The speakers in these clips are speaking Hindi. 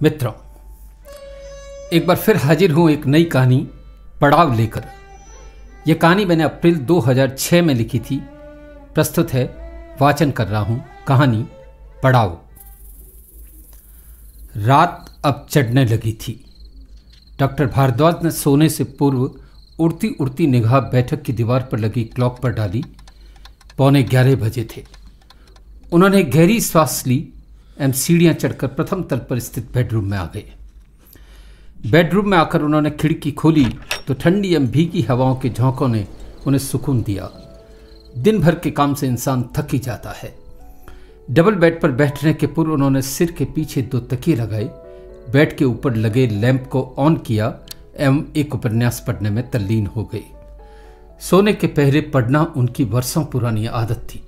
मित्रों, एक बार फिर हाजिर हूं एक नई कहानी पड़ाव लेकर। यह कहानी मैंने अप्रैल 2006 में लिखी थी। प्रस्तुत है, वाचन कर रहा हूं कहानी पड़ाव। रात अब चढ़ने लगी थी। डॉक्टर भारद्वाज ने सोने से पूर्व उड़ती उड़ती निगाह बैठक की दीवार पर लगी क्लॉक पर डाली। 11:15 बजे थे। उन्होंने गहरी सांस ली एवं सीढ़ियां चढ़कर प्रथम तल पर स्थित बेडरूम में आ गए। बेडरूम में आकर उन्होंने खिड़की खोली तो ठंडी एवं भीगी हवाओं के झोंकों ने उन्हें सुकून दिया। दिन भर के काम से इंसान थक ही जाता है। डबल बेड पर बैठने के पूर्व उन्होंने सिर के पीछे 2 तकिए लगाए, बेड के ऊपर लगे लैंप को ऑन किया एवं एक उपन्यास पढ़ने में तल्लीन हो गए। सोने के पहले पढ़ना उनकी वर्षों पुरानी आदत थी।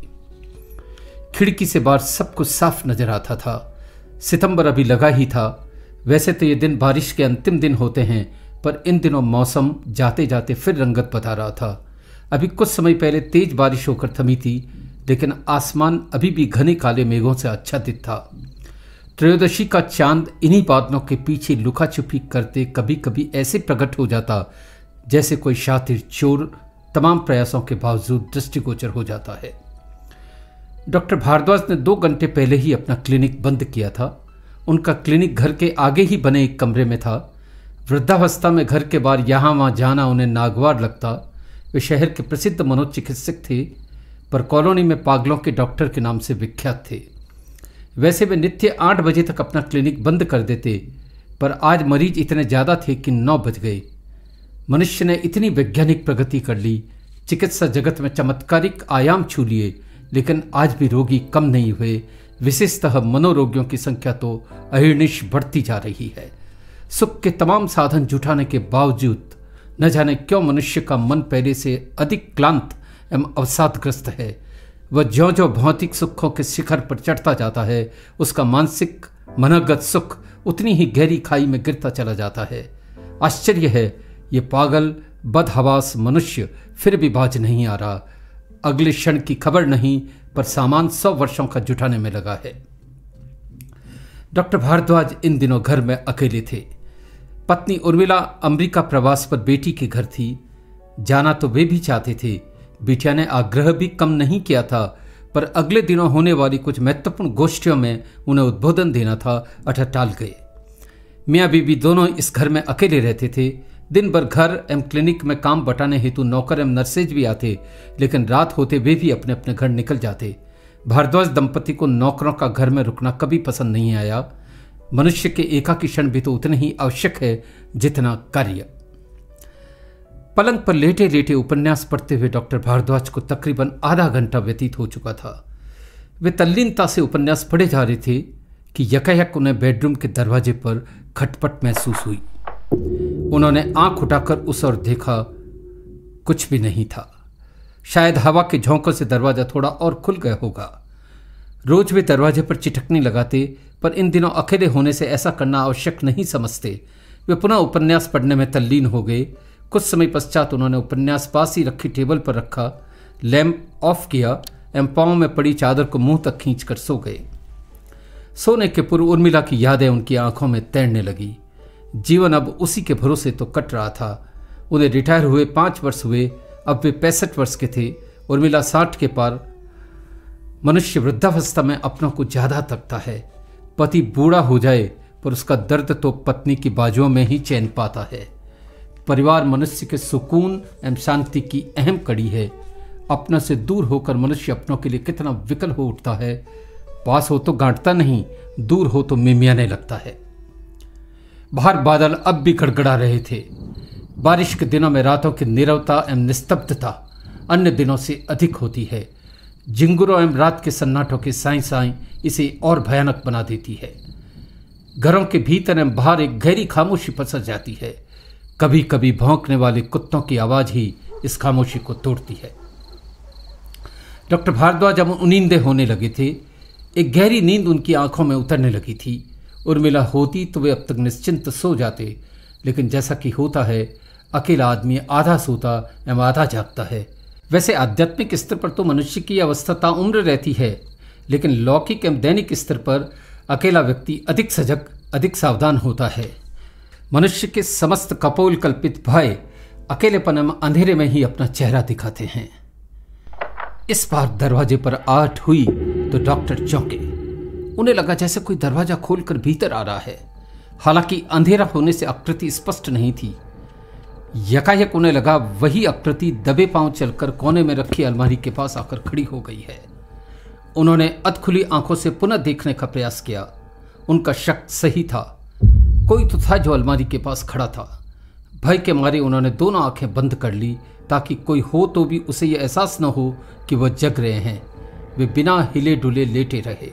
खिड़की से बाहर सब कुछ साफ नजर आता था। सितंबर अभी लगा ही था। वैसे तो ये दिन बारिश के अंतिम दिन होते हैं, पर इन दिनों मौसम जाते जाते फिर रंगत बता रहा था। अभी कुछ समय पहले तेज बारिश होकर थमी थी, लेकिन आसमान अभी भी घने काले मेघों से आच्छादित था। त्रयोदशी का चांद इन्हीं बादलों के पीछे लुका छुपी करते कभी कभी ऐसे प्रकट हो जाता जैसे कोई शातिर चोर तमाम प्रयासों के बावजूद दृष्टिगोचर हो जाता है। डॉक्टर भारद्वाज ने 2 घंटे पहले ही अपना क्लिनिक बंद किया था। उनका क्लिनिक घर के आगे ही बने एक कमरे में था। वृद्धावस्था में घर के बाहर यहाँ वहाँ जाना उन्हें नागवार लगता। वे शहर के प्रसिद्ध मनोचिकित्सक थे, पर कॉलोनी में पागलों के डॉक्टर के नाम से विख्यात थे। वैसे वे नित्य 8 बजे तक अपना क्लिनिक बंद कर देते, पर आज मरीज इतने ज़्यादा थे कि 9 बज गए। मनुष्य ने इतनी वैज्ञानिक प्रगति कर ली, चिकित्सा जगत में चमत्कारिक आयाम छू लिए, लेकिन आज भी रोगी कम नहीं हुए। विशेषतः मनोरोगियों की संख्या तो अहिर्निश बढ़ती जा रही है। सुख के तमाम साधन जुटाने के बावजूद न जाने क्यों मनुष्य का मन पहले से अधिक क्लांत एवं अवसादग्रस्त है। वह ज्यों ज्यों भौतिक सुखों के शिखर पर चढ़ता जाता है, उसका मानसिक मनोगत सुख उतनी ही गहरी खाई में गिरता चला जाता है। आश्चर्य है, ये पागल बदहवास मनुष्य फिर भी बाज नहीं आ रहा। अगले क्षण की खबर नहीं, पर सामान 100 वर्षों का जुटाने में लगा है। डॉक्टर भारद्वाज इन दिनों घर में अकेले थे। पत्नी उर्मिला अमेरिका प्रवास पर बेटी के घर थी। जाना तो वे भी चाहते थे। बिटिया ने आग्रह भी कम नहीं किया था, पर अगले दिनों होने वाली कुछ महत्वपूर्ण गोष्ठियों में उन्हें उद्बोधन देना था, अतः टाल गए। मियाँ बीबी दोनों इस घर में अकेले रहते थे। दिन भर घर एवं क्लिनिक में काम बटाने हेतु नौकर एवं नर्सेज भी आते, लेकिन रात होते वे भी अपने अपने घर निकल जाते। भारद्वाज दंपति को नौकरों का घर में रुकना कभी पसंद नहीं आया। मनुष्य के एकाकी क्षण भी तो उतने ही आवश्यक है जितना कार्य। पलंग पर लेटे लेटे उपन्यास पढ़ते हुए डॉक्टर भारद्वाज को तकरीबन आधा घंटा व्यतीत हो चुका था। वे तल्लीनता से उपन्यास पढ़े जा रहे थे कि यकायक उन्हें बेडरूम के दरवाजे पर खटपट महसूस हुई। उन्होंने आंख उठाकर उस ओर देखा, कुछ भी नहीं था। शायद हवा के झोंकों से दरवाजा थोड़ा और खुल गया होगा। रोज वे दरवाजे पर चिटकनी लगाते, पर इन दिनों अकेले होने से ऐसा करना आवश्यक नहीं समझते। वे पुनः उपन्यास पढ़ने में तल्लीन हो गए। कुछ समय पश्चात उन्होंने उपन्यास पास ही रखी टेबल पर रखा, लैंप ऑफ किया एवं पांव में पड़ी चादर को मुंह तक खींचकर सो गए। सोने के पूर्व उर्मिला की यादें उनकी आंखों में तैरने लगी। जीवन अब उसी के भरोसे तो कट रहा था। उन्हें रिटायर हुए 5 वर्ष हुए। अब वे 65 वर्ष के थे। उर्मिला 60 के पार। मनुष्य वृद्धावस्था में अपनों को ज्यादा तकता है। पति बूढ़ा हो जाए, पर उसका दर्द तो पत्नी की बाजुओं में ही चैन पाता है। परिवार मनुष्य के सुकून एवं शांति की अहम कड़ी है। अपनों से दूर होकर मनुष्य अपनों के लिए कितना विकल हो उठता है। पास हो तो गांठता नहीं, दूर हो तो मिमियाने लगता है। बाहर बादल अब भी गड़गड़ा रहे थे। बारिश के दिनों में रातों की नीरवता एवं निस्तब्धता अन्य दिनों से अधिक होती है। झिंगुरों एवं रात के सन्नाटों की साई साई इसे और भयानक बना देती है। घरों के भीतर एवं बाहर एक गहरी खामोशी पसर जाती है। कभी कभी भौंकने वाले कुत्तों की आवाज ही इस खामोशी को तोड़ती है। डॉक्टर भारद्वाज अब उनींदे होने लगे थे। एक गहरी नींद उनकी आंखों में उतरने लगी थी। उर्मिला होती तो वे अब तक निश्चिंत सो जाते, लेकिन जैसा कि होता है, अकेला आदमी आधा सोता एवं आधा जागता है। वैसे आध्यात्मिक स्तर पर तो मनुष्य की अवस्था ताउम्र रहती है, लेकिन लौकिक एवं दैनिक स्तर पर अकेला व्यक्ति अधिक सजग अधिक सावधान होता है। मनुष्य के समस्त कपोल कल्पित भय अकेलेपन में अंधेरे में ही अपना चेहरा दिखाते हैं। इस बार दरवाजे पर आहट हुई तो डॉक्टर चौंके। उन्हें लगा जैसे कोई दरवाजा खोलकर भीतर आ रहा है। हालांकि अंधेरा होने से आकृति स्पष्ट नहीं थी। यकायक उन्हें लगा वही आकृति दबे पांव चलकर कोने में रखी अलमारी के पास आकर खड़ी हो गई है। उन्होंने अधखुली आंखों से पुनः देखने का प्रयास किया। उनका शक सही था, कोई तो था जो अलमारी के पास खड़ा था। भय के मारे उन्होंने दोनों आंखें बंद कर ली ताकि कोई हो तो भी उसे यह एहसास न हो कि वह जग रहे हैं। वे बिना हिले डुले लेटे रहे।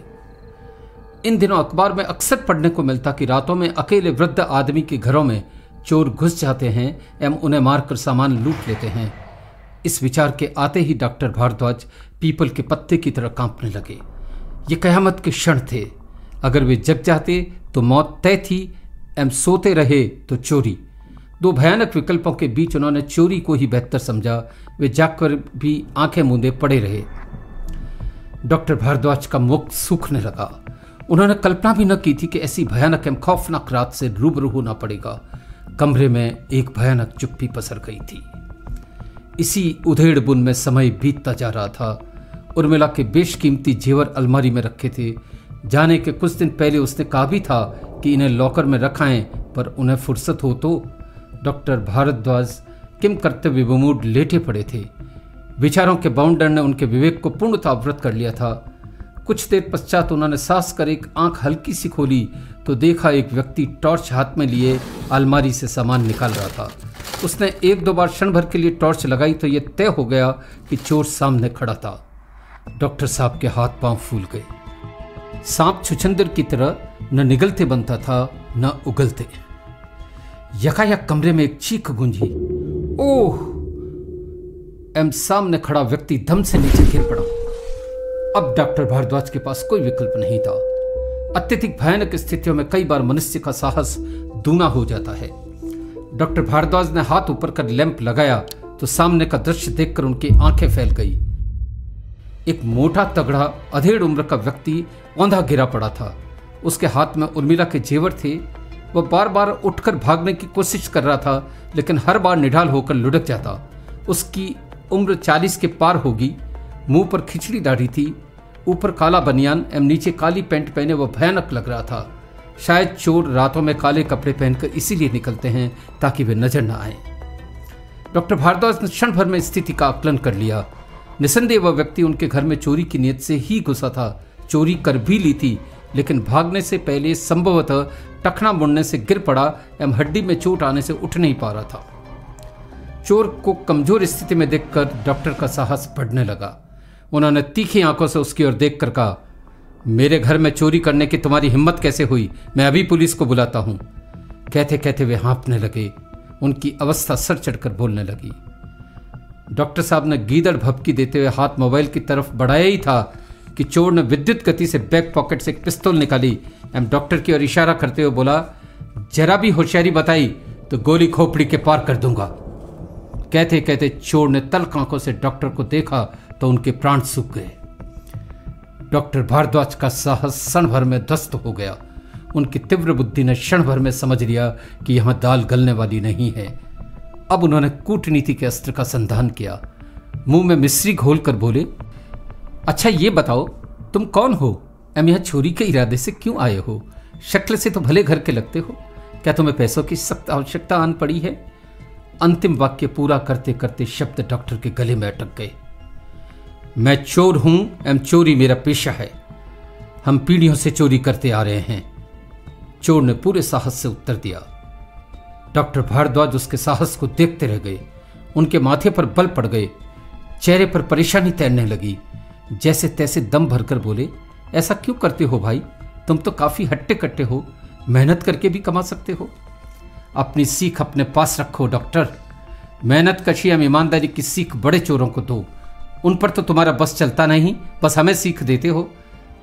इन दिनों अखबार में अक्सर पढ़ने को मिलता कि रातों में अकेले वृद्ध आदमी के घरों में चोर घुस जाते हैं एवं उन्हें मारकर सामान लूट लेते हैं। इस विचार के आते ही डॉक्टर भारद्वाज पीपल के पत्ते की तरह कांपने लगे। ये कयामत के क्षण थे। अगर वे जग जाते तो मौत तय थी एवं सोते रहे तो चोरी। दो भयानक विकल्पों के बीच उन्होंने चोरी को ही बेहतर समझा। वे जागकर भी आंखें मूंदे पड़े रहे। डॉक्टर भारद्वाज का मुख सूखने लगा। उन्होंने कल्पना भी न की थी कि ऐसी भयानक एवं खौफनाक रात से रूबरू होना पड़ेगा। कमरे में एक भयानक चुप्पी पसर गई थी। इसी उधेड़ बुन में समय बीतता जा रहा था। उर्मिला के बेशकीमती जेवर अलमारी में रखे थे। जाने के कुछ दिन पहले उसने कहा भी था कि इन्हें लॉकर में रखाएं, पर उन्हें फुर्सत हो तो। डॉक्टर भारद्वाज किम कर्तव्य विमूढ़ लेटे पड़े थे। विचारों के बाउंडर ने उनके विवेक को पूर्णतः अवरुद्ध कर लिया था। कुछ देर पश्चात उन्होंने सांस कर एक आंख हल्की सी खोली तो देखा एक व्यक्ति टॉर्च हाथ में लिए अलमारी से सामान निकाल रहा था। उसने एक दो बार क्षण भर के लिए टॉर्च लगाई तो यह तय हो गया कि चोर सामने खड़ा था। डॉक्टर साहब के हाथ पांव फूल गए। सांप छुछंदर की तरह न निगलते बनता था न उगलते। यकायक कमरे में एक चीख गूंजी। ओह! एम सामने खड़ा व्यक्ति दम से नीचे गिर पड़ा। अब डॉक्टर भारद्वाज के पास कोई विकल्प नहीं था। अत्यधिक भयानक स्थितियों में कई बार मनुष्य का साहस दूना हो जाता है। डॉक्टर भारद्वाज ने हाथ ऊपर कर लैंप लगाया तो सामने का दृश्य देखकर उनकी आंखें फैल गई। एक मोटा तगड़ा अधेड़ उम्र का व्यक्ति औंधा गिरा पड़ा था। उसके हाथ में उर्मिला के जेवर थे। वह बार बार उठकर भागने की कोशिश कर रहा था, लेकिन हर बार निढाल होकर लुढ़क जाता। उसकी उम्र 40 के पार होगी। मुंह पर खिचड़ी दाढ़ी थी, ऊपर काला बनियान एवं नीचे काली पैंट पहने वह भयानक लग रहा था। शायद चोर रातों में काले कपड़े पहनकर इसीलिए निकलते हैं ताकि वे नजर न आए। डॉक्टर भारद्वाज ने क्षण भर में स्थिति का आकलन कर लिया। निसंदेह वह व्यक्ति उनके घर में चोरी की नीयत से ही घुसा था। चोरी कर भी ली थी, लेकिन भागने से पहले संभवतः टखना मुड़ने से गिर पड़ा एवं हड्डी में चोट आने से उठ नहीं पा रहा था। चोर को कमजोर स्थिति में देखकर डॉक्टर का साहस बढ़ने लगा। उन्होंने तीखी आंखों से उसकी ओर देखकर कहा, मेरे घर में चोरी करने की तुम्हारी हिम्मत कैसे हुई? मैं अभी पुलिस को बुलाता हूं। कहते कहते वे हाँफने लगे। उनकी अवस्था सर चढ़कर बोलने लगी। डॉक्टर साहब ने गीदड़ भपकी देते हुए हाथ मोबाइल की तरफ बढ़ाया ही था कि चोर ने विद्युत गति से बैक पॉकेट से एक पिस्तौल निकाली एवं डॉक्टर की ओर इशारा करते हुए बोला, जरा भी होशियारी बताई तो गोली खोपड़ी के पार कर दूंगा। कहते कहते चोर ने तल्ख आंखों से डॉक्टर को देखा तो उनके प्राण सूख गए। डॉक्टर भारद्वाज का साहस क्षण भर में ध्वस्त हो गया। उनकी तीव्र बुद्धि ने क्षण भर में समझ लिया कि यहां दाल गलने वाली नहीं है। अब उन्होंने कूटनीति के अस्त्र का संधान किया। मुंह में मिश्री घोलकर बोले, अच्छा ये बताओ तुम कौन हो एवं यहां चोरी के इरादे से क्यों आए हो? शक्ल से तो भले घर के लगते हो। क्या तुम्हें पैसों की सख्त आवश्यकता आन पड़ी है? अंतिम वाक्य पूरा करते करते शब्द डॉक्टर के गले में अटक गए। मैं चोर हूं एवं चोरी मेरा पेशा है। हम पीढ़ियों से चोरी करते आ रहे हैं। चोर ने पूरे साहस से उत्तर दिया। डॉक्टर भारद्वाज उसके साहस को देखते रह गए। उनके माथे पर बल पड़ गए। चेहरे पर परेशानी तैरने लगी। जैसे तैसे दम भरकर बोले, ऐसा क्यों करते हो भाई? तुम तो काफी हट्टे कट्टे हो, मेहनत करके भी कमा सकते हो। अपनी सीख अपने पास रखो डॉक्टर। मेहनत कशी एवं ईमानदारी की सीख बड़े चोरों को दो। उन पर तो तुम्हारा बस चलता नहीं, बस हमें सीख देते हो।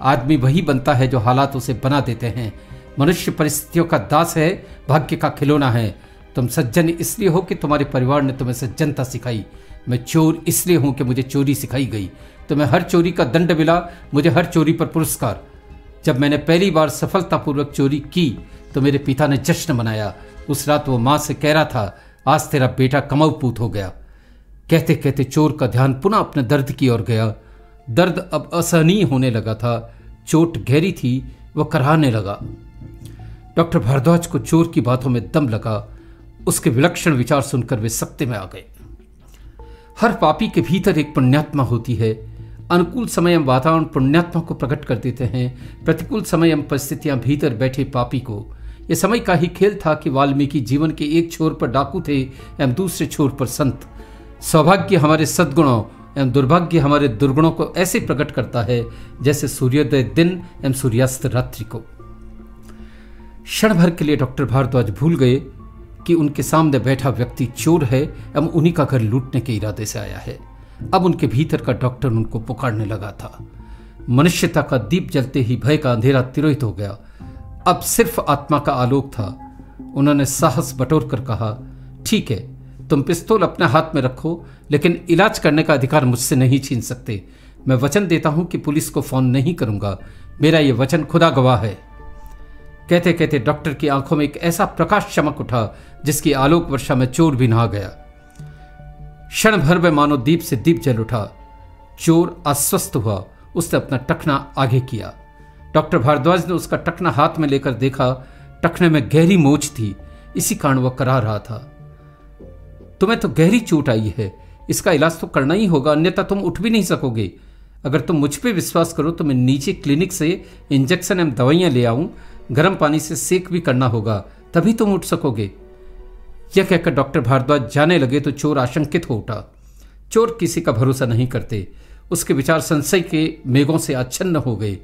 आदमी वही बनता है जो हालात उसे बना देते हैं। मनुष्य परिस्थितियों का दास है, भाग्य का खिलौना है। तुम सज्जन इसलिए हो कि तुम्हारे परिवार ने तुम्हें सज्जनता सिखाई। मैं चोर इसलिए हूं कि मुझे चोरी सिखाई गई। तुम्हें हर चोरी का दंड मिला, मुझे हर चोरी पर पुरस्कार। जब मैंने पहली बार सफलतापूर्वक चोरी की तो मेरे पिता ने जश्न मनाया। उस रात वो मां से कह रहा था, आज तेरा बेटा कमाऊपूत हो गया। कहते कहते चोर का ध्यान पुनः अपने दर्द की ओर गया। दर्द अब असहनीय होने लगा था। चोट गहरी थी, वह कराहने लगा। डॉक्टर भारद्वाज को चोर की बातों में दम लगा। उसके विलक्षण विचार सुनकर वे सत्य में आ गए। हर पापी के भीतर एक पुण्यात्मा होती है। अनुकूल समय एवं वातावरण पुण्यात्मा को प्रकट कर देते हैं, प्रतिकूल समय एवं परिस्थितियां भीतर बैठे पापी को। यह समय का ही खेल था कि वाल्मीकि जीवन के एक छोर पर डाकू थे एवं दूसरे छोर पर संत। सौभाग्य हमारे सद्गुणों एवं दुर्भाग्य हमारे दुर्गुणों को ऐसे प्रकट करता है जैसे सूर्योदय दिन एवं सूर्यास्त रात्रि को। क्षण भर के लिए डॉक्टर भारद्वाज भूल गए कि उनके सामने बैठा व्यक्ति चोर है एवं उन्हीं का घर लूटने के इरादे से आया है। अब उनके भीतर का डॉक्टर उनको पुकारने लगा था। मनुष्यता का दीप जलते ही भय का अंधेरा तिरोहित हो गया। अब सिर्फ आत्मा का आलोक था। उन्होंने साहस बटोर कर कहा, ठीक है, तुम पिस्तौल अपने हाथ में रखो, लेकिन इलाज करने का अधिकार मुझसे नहीं छीन सकते। मैं वचन देता हूं कि पुलिस को फोन नहीं करूंगा। मेरा यह वचन खुदा गवाह है। कहते कहते डॉक्टर की आंखों में एक ऐसा प्रकाश चमक उठा जिसकी आलोक वर्षा में चोर भी नहा गया। क्षण भर में मानो दीप से दीप जल उठा। चोर आश्वस्त हुआ। उसने अपना टखना आगे किया। डॉक्टर भारद्वाज ने उसका टखना हाथ में लेकर देखा। टखने में गहरी मोच थी, इसी कारण वह करा रहा था। तुम्हें तो गहरी चोट आई है, इसका इलाज तो करना ही होगा, अन्यथा तुम उठ भी नहीं सकोगे। अगर तुम मुझ पे विश्वास करो तो मैं नीचे क्लिनिक से इंजेक्शन एवं दवाइयां ले आऊं, गर्म पानी से सेक भी करना होगा, तभी तुम उठ सकोगे। यह कहकर डॉक्टर भारद्वाज जाने लगे तो चोर आशंकित हो उठा। चोर किसी का भरोसा नहीं करते। उसके विचार संशय के मेघों से आच्छन्न हो गए।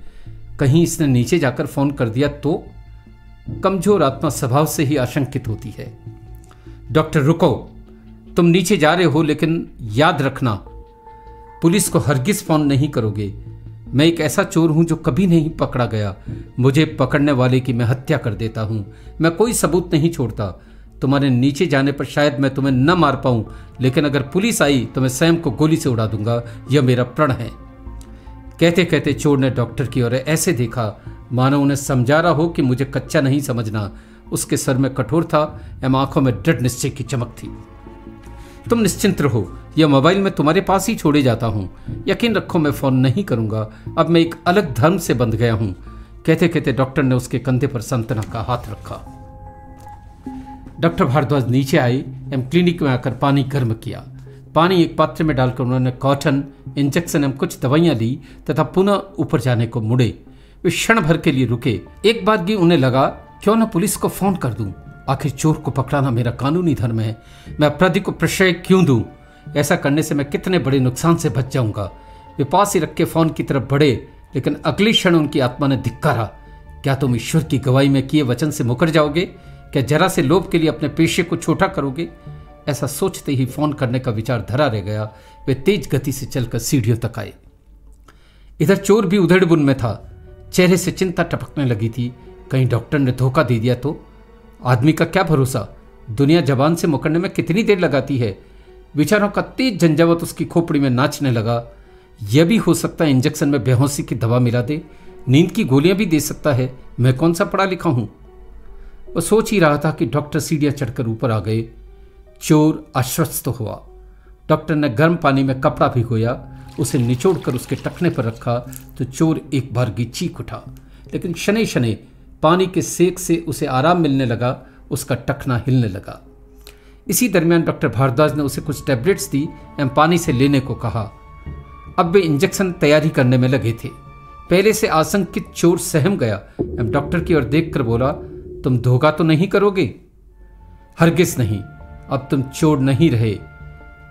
कहीं इसने नीचे जाकर फोन कर दिया तो? कमजोर आत्मा स्वभाव से ही आशंकित होती है। डॉक्टर रुको, तुम नीचे जा रहे हो, लेकिन याद रखना पुलिस को हरगिज फोन नहीं करोगे। मैं एक ऐसा चोर हूं जो कभी नहीं पकड़ा गया। मुझे पकड़ने वाले की मैं हत्या कर देता हूं। मैं कोई सबूत नहीं छोड़ता। तुम्हारे नीचे जाने पर शायद मैं तुम्हें न मार पाऊं, लेकिन अगर पुलिस आई तो मैं स्वयं को गोली से उड़ा दूंगा। यह मेरा प्रण है। कहते कहते चोर ने डॉक्टर की ओर ऐसे देखा मानो उन्हें समझा रहा हो कि मुझे कच्चा नहीं समझना। उसके सर में कठोर था एवं आंखों में दृढ़ निश्चय की चमक थी। तुम निश्चिंत रहो, यह मोबाइल मैं तुम्हारे पास ही छोड़े जाता हूं। यकीन रखो, मैं फोन नहीं करूंगा। अब मैं एक अलग धर्म से बंध गया हूं। कहते कहते डॉक्टर ने उसके कंधे पर सांत्वना का हाथ रखा। डॉक्टर भारद्वाज नीचे आए एवं क्लिनिक में आकर पानी गर्म किया। पानी एक पात्र में डालकर उन्होंने कॉटन, इंजेक्शन एवं कुछ दवाइयां ली तथा पुनः ऊपर जाने को मुड़े। वे क्षण भर के लिए रुके। एक बात भी उन्हें लगा, क्यों न पुलिस को फोन कर दूं। आखिर चोर को पकड़ाना मेरा कानूनी धर्म है। मैं अपराधी को प्रश्रय क्यों दूं? ऐसा करने से मैं कितने बड़े नुकसान से बच जाऊंगा। वे पास ही रख के फोन की तरफ बढ़े, लेकिन अगले क्षण उनकी आत्मा ने धिक्कारा। क्या तुम ईश्वर की गवाही में किए वचन से मुकर जाओगे? क्या जरा से लोभ के लिए अपने पेशे को छोटा करोगे? ऐसा सोचते ही फोन करने का विचार धरा रह गया। वे तेज गति से चलकर सीढ़ियों तक आए। इधर चोर भी उधेड़बुन में था। चेहरे से चिंता टपकने लगी थी। कहीं डॉक्टर ने धोखा दे दिया तो? आदमी का क्या भरोसा, दुनिया जबान से मुकरने में कितनी देर लगाती है। विचारों का तेज झंझावत उसकी खोपड़ी में नाचने लगा। यह भी हो सकता है इंजेक्शन में बेहोशी की दवा मिला दे, नींद की गोलियां भी दे सकता है। मैं कौन सा पढ़ा लिखा हूं? वह सोच ही रहा था कि डॉक्टर सीढ़ियां चढ़कर ऊपर आ गए। चोर आश्वस्त हुआ। डॉक्टर ने गर्म पानी में कपड़ा भिगोया, उसे निचोड़कर उसके टखने पर रखा तो चोर एक बारगी चीख उठा, लेकिन शनै शनै पानी के सेक से उसे आराम मिलने लगा। उसका टखना हिलने लगा। इसी दरमियान डॉक्टर भारद्वाज ने उसे कुछ टैबलेट्स दी एवं पानी से लेने को कहा। अब वे इंजेक्शन तैयारी करने में लगे थे। पहले से आशंकित चोर सहम गया एवं डॉक्टर की ओर देखकर बोला, तुम धोखा तो नहीं करोगे? हरगिज नहीं। अब तुम चोर नहीं रहे।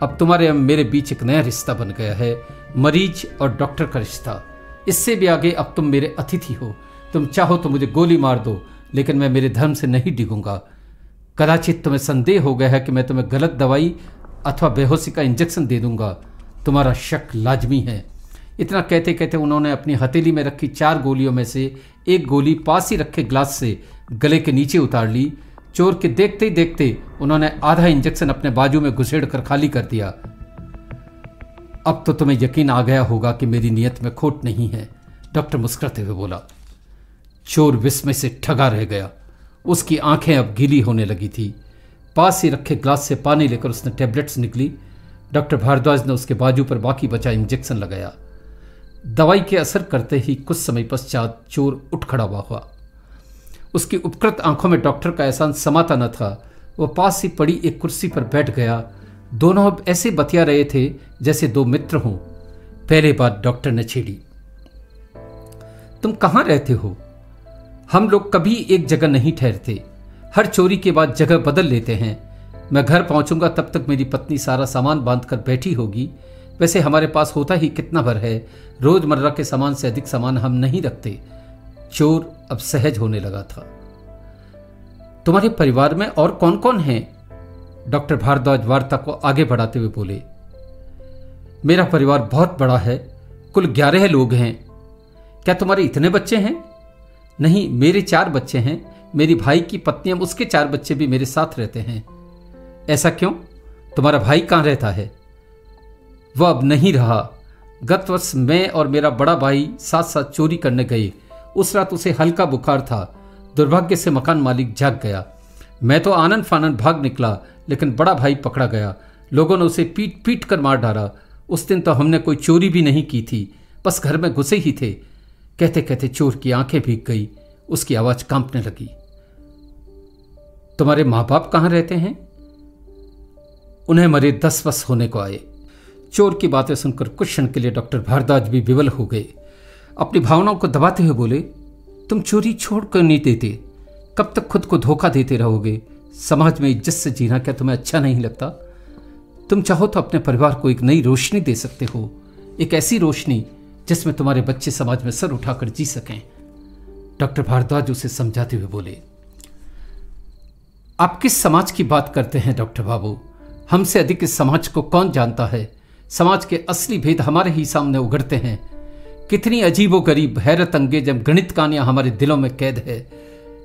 अब तुम्हारे एवं मेरे बीच एक नया रिश्ता बन गया है, मरीज और डॉक्टर का रिश्ता। इससे भी आगे अब तुम मेरे अतिथि हो। तुम चाहो तो मुझे गोली मार दो, लेकिन मैं मेरे धर्म से नहीं डिगूंगा। कदाचित तुम्हें संदेह हो गया है कि मैं तुम्हें गलत दवाई अथवा बेहोशी का इंजेक्शन दे दूंगा। तुम्हारा शक लाजमी है। इतना कहते कहते उन्होंने अपनी हथेली में रखी 4 गोलियों में से एक गोली पास ही रखे ग्लास से गले के नीचे उतार ली। चोर के देखते ही देखते उन्होंने आधा इंजेक्शन अपने बाजू में घुसेड़ कर खाली कर दिया। अब तो तुम्हें यकीन आ गया होगा कि मेरी नीयत में खोट नहीं है, डॉक्टर मुस्कुराते हुए बोला। चोर विस्मय से ठगा रह गया। उसकी आंखें अब गीली होने लगी थी। पास ही रखे ग्लास से पानी लेकर उसने टैबलेट्स निकली। डॉक्टर भारद्वाज ने उसके बाजू पर बाकी बचा इंजेक्शन लगाया। दवाई के असर करते ही कुछ समय पश्चात चोर उठ खड़ा हुआ। उसकी उपकृत आंखों में डॉक्टर का एहसान समाता न था। वह पास ही पड़ी एक कुर्सी पर बैठ गया। दोनों अब ऐसे बतिया रहे थे जैसे दो मित्र हों। पहले बात डॉक्टर ने छेड़ी, तुम कहाँ रहते हो? हम लोग कभी एक जगह नहीं ठहरते, हर चोरी के बाद जगह बदल लेते हैं। मैं घर पहुंचूंगा तब तक मेरी पत्नी सारा सामान बांधकर बैठी होगी। वैसे हमारे पास होता ही कितना भर है, रोजमर्रा के सामान से अधिक सामान हम नहीं रखते। चोर अब सहज होने लगा था। तुम्हारे परिवार में और कौन कौन है? डॉक्टर भारद्वाज वार्ता को आगे बढ़ाते हुए बोले, मेरा परिवार बहुत बड़ा है, कुल 11 लोग हैं। क्या तुम्हारे इतने बच्चे हैं? नहीं, मेरे 4 बच्चे हैं। मेरी भाई की पत्नी और उसके 4 बच्चे भी मेरे साथ रहते हैं। ऐसा क्यों? तुम्हारा भाई कहाँ रहता है? वह अब नहीं रहा। गत वर्ष मैं और मेरा बड़ा भाई साथ साथ चोरी करने गए। उस रात उसे हल्का बुखार था। दुर्भाग्य से मकान मालिक जाग गया। मैं तो आनन फानन भाग निकला, लेकिन बड़ा भाई पकड़ा गया। लोगों ने उसे पीट पीट कर मार डाला। उस दिन तो हमने कोई चोरी भी नहीं की थी, बस घर में घुसे ही थे। कहते कहते चोर की आंखें भीग गई, उसकी आवाज कांपने लगी। तुम्हारे माँ बाप कहाँ रहते हैं? उन्हें मरे 10 वर्ष होने को आए। चोर की बातें सुनकर कुछ क्षण के लिए डॉक्टर भारद्वाज भी विवल हो गए। अपनी भावनाओं को दबाते हुए बोले, तुम चोरी छोड़ कर नहीं देते? कब तक खुद को धोखा देते रहोगे? समाज में इज्जत से जीना क्या तुम्हें अच्छा नहीं लगता? तुम चाहो तो अपने परिवार को एक नई रोशनी दे सकते हो, एक ऐसी रोशनी जिसमें तुम्हारे बच्चे समाज में सर उठाकर जी सकें। डॉक्टर भारद्वाज उसे समझाते हुए बोले, आप किस समाज की बात करते हैं डॉक्टर बाबू? हमसे अधिक इस समाज को कौन जानता है? समाज के असली भेद हमारे ही सामने उघड़ते हैं। कितनी अजीबोगरीब हैरत अंगेज गणित कहानियां हमारे दिलों में कैद है।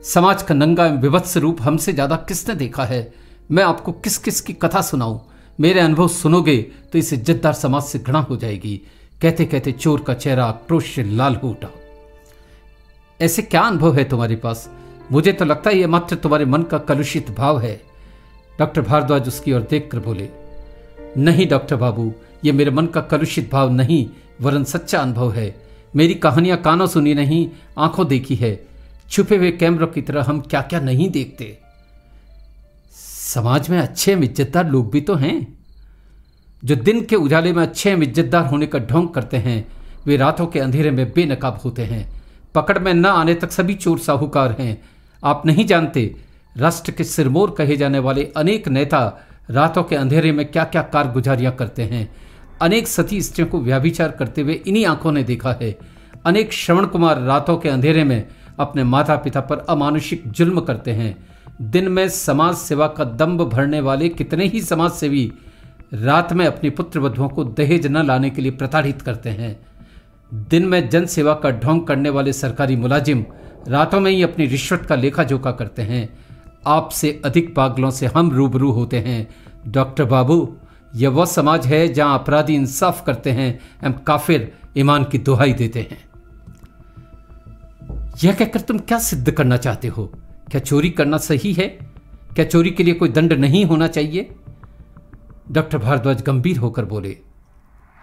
समाज का नंगा एवं विभत्स रूप हमसे ज्यादा किसने देखा है? मैं आपको किस किस की कथा सुनाऊं? मेरे अनुभव सुनोगे तो इस इज्जतदार समाज से घृणा हो जाएगी। कहते कहते चोर का चेहरा आक्रोश से लाल हो उठा। ऐसे क्या अनुभव है तुम्हारे पास? मुझे तो लगता है यह मात्र तुम्हारे मन का कलुषित भाव है। डॉक्टर भारद्वाज उसकी ओर देखकर बोले, नहीं डॉक्टर बाबू, ये मेरे मन का कलुषित भाव नहीं, वरन सच्चा अनुभव है। मेरी कहानियां कानों सुनी नहीं, आंखों देखी है। छुपे हुए कैमरों की तरह हम क्या क्या नहीं देखते। समाज में अच्छे इज्जतदार लोग भी तो हैं। जो दिन के उजाले में अच्छे इज्जतदार होने का ढोंग करते हैं, वे रातों के अंधेरे में बेनकाब होते हैं। पकड़ में न आने तक सभी चोर साहूकार हैं। आप नहीं जानते, राष्ट्र के सिरमौर कहे जाने वाले अनेक नेता रातों के अंधेरे में क्या क्या कारगुजारियां करते हैं। अनेक सती स्त्रियों को व्याभिचार करते हुए इन्हीं आंखों ने देखा है। अनेक श्रवण कुमार रातों के अंधेरे में अपने माता पिता पर अमानुषिक जुल्म करते हैं। दिन में समाज सेवा का दंभ भरने वाले कितने ही समाज सेवी रात में अपनी पुत्र वधुओं को दहेज न लाने के लिए प्रताड़ित करते हैं। दिन में जन सेवा का ढोंग करने वाले सरकारी मुलाजिम रातों में ही अपनी रिश्वत का लेखा जोखा करते हैं। आपसे अधिक पागलों से हम रूबरू होते हैं डॉक्टर बाबू। यह वह समाज है जहां अपराधी इंसाफ करते हैं एवं काफिर ईमान की दुहाई देते हैं। यह कहकर तुम क्या सिद्ध करना चाहते हो? क्या चोरी करना सही है? क्या चोरी के लिए कोई दंड नहीं होना चाहिए? डॉक्टर भारद्वाज गंभीर होकर बोले,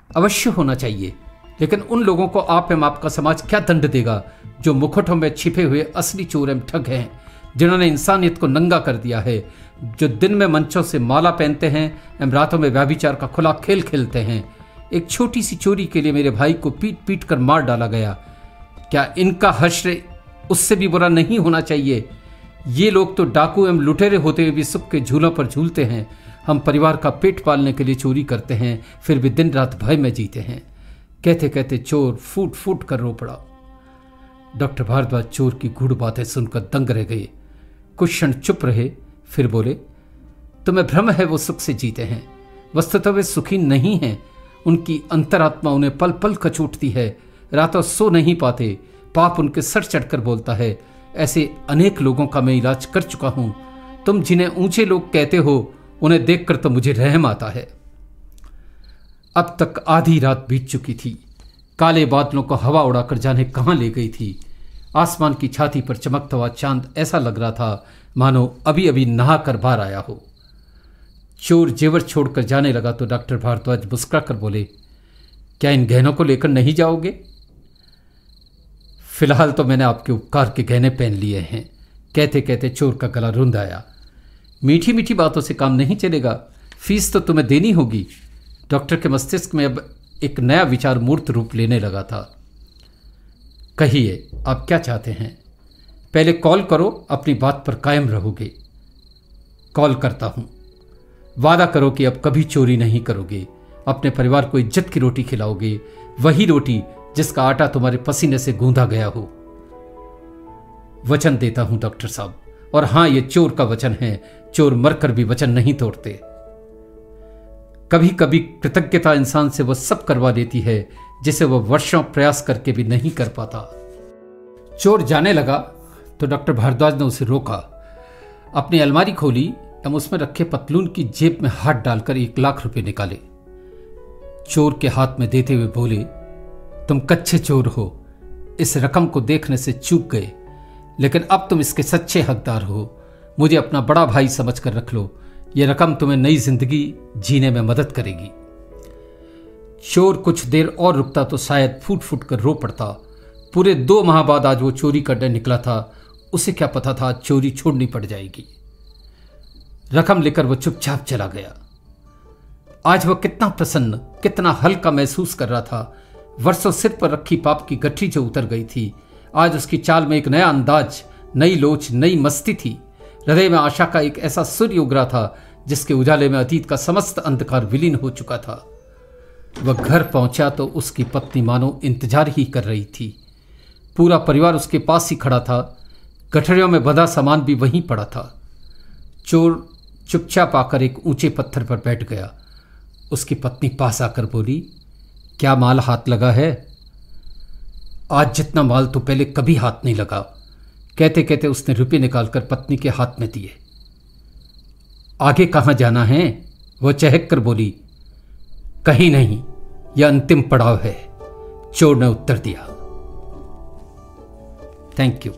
अवश्य होना चाहिए, लेकिन उन लोगों को आप एवं आपका समाज क्या दंड देगा जो मुखौटों में छिपे हुए असली चोर एवं ठग हैं, जिन्होंने इंसानियत को नंगा कर दिया है, जो दिन में मंचों से माला पहनते हैं एवं रातों में व्याभिचार का खुला खेल खेलते हैं। एक छोटी सी चोरी के लिए मेरे भाई को पीट पीट कर मार डाला गया। क्या इनका हश्र उससे भी बुरा नहीं होना चाहिए? ये लोग तो डाकू एवं लुटेरे होते हुए भी सुख के झूलों पर झूलते हैं। हम परिवार का पेट पालने के लिए चोरी करते हैं, फिर भी दिन रात भय में जीते हैं। कहते कहते चोर फूट फूट कर रो पड़ा। डॉक्टर भारद्वाज चोर की गूढ़ बातें सुनकर दंग रह गए। कुछ क्षण चुप रहे, फिर बोले, तुम्हें भ्रम है वो सुख से जीते हैं। वस्तुतः वे सुखी नहीं हैं। उनकी अंतरात्मा उन्हें पल पल कचोटती है। रातों सो नहीं पाते। पाप उनके सर चढ़कर बोलता है। ऐसे अनेक लोगों का मैं इलाज कर चुका हूं। तुम जिन्हें ऊंचे लोग कहते हो, उन्हें देखकर तो मुझे रहम आता है। अब तक आधी रात बीत चुकी थी। काले बादलों को हवा उड़ाकर जाने कहां ले गई थी। आसमान की छाती पर चमकता हुआ चांद ऐसा लग रहा था मानो अभी अभी नहा कर बाहर आया हो। चोर जेवर छोड़कर जाने लगा तो डॉक्टर भारद्वाज मुस्कुरा कर बोले, क्या इन गहनों को लेकर नहीं जाओगे? फिलहाल तो मैंने आपके उपकार के गहने पहन लिए हैं। कहते कहते चोर का गला रुंध आया। मीठी मीठी बातों से काम नहीं चलेगा, फीस तो तुम्हें देनी होगी। डॉक्टर के मस्तिष्क में अब एक नया विचार मूर्त रूप लेने लगा था। कहिए, आप क्या चाहते हैं? पहले कॉल करो, अपनी बात पर कायम रहोगे। कॉल करता हूं। वादा करो कि अब कभी चोरी नहीं करोगे, अपने परिवार को इज्जत की रोटी खिलाओगे, वही रोटी जिसका आटा तुम्हारे पसीने से गूंधा गया हो। वचन देता हूं डॉक्टर साहब, और हां, यह चोर का वचन है। चोर मरकर भी वचन नहीं तोड़ते। कभी कभी कृतज्ञता इंसान से वह सब करवा देती है जिसे वह वर्षों प्रयास करके भी नहीं कर पाता। चोर जाने लगा तो डॉक्टर भारद्वाज ने उसे रोका। अपनी अलमारी खोली एवं उसमें रखे पतलून की जेब में हाथ डालकर 1 लाख रुपए निकाले। चोर के हाथ में देते हुए बोले, तुम कच्चे चोर हो, इस रकम को देखने से चूक गए, लेकिन अब तुम इसके सच्चे हकदार हो। मुझे अपना बड़ा भाई समझकर रख लो। यह रकम तुम्हें नई जिंदगी जीने में मदद करेगी। चोर कुछ देर और रुकता तो शायद फूट फूट कर रो पड़ता। पूरे 2 माह बाद आज वो चोरी करने निकला था। उसे क्या पता था चोरी छोड़नी पड़ जाएगी। रकम लेकर वह चुपचाप चला गया। आज वह कितना प्रसन्न, कितना हल्का महसूस कर रहा था। वर्षों सिर पर रखी पाप की गठरी जो उतर गई थी, आज उसकी चाल में एक नया अंदाज, नई लोच, नई मस्ती थी। हृदय में आशा का एक ऐसा सूर्य उग रहा था जिसके उजाले में अतीत का समस्त अंधकार विलीन हो चुका था। वह घर पहुंचा तो उसकी पत्नी मानो इंतजार ही कर रही थी। पूरा परिवार उसके पास ही खड़ा था। गठरियों में बंधा सामान भी वहीं पड़ा था। चोर चुपचाप आकर एक ऊंचे पत्थर पर बैठ गया। उसकी पत्नी पास आकर बोली, क्या माल हाथ लगा है? आज जितना माल तो पहले कभी हाथ नहीं लगा। कहते कहते उसने रुपये निकालकर पत्नी के हाथ में दिए। आगे कहाँ जाना है? वह चहक कर बोली, कहीं नहीं, यह अंतिम पड़ाव है। चोर ने उत्तर दिया। Thank you.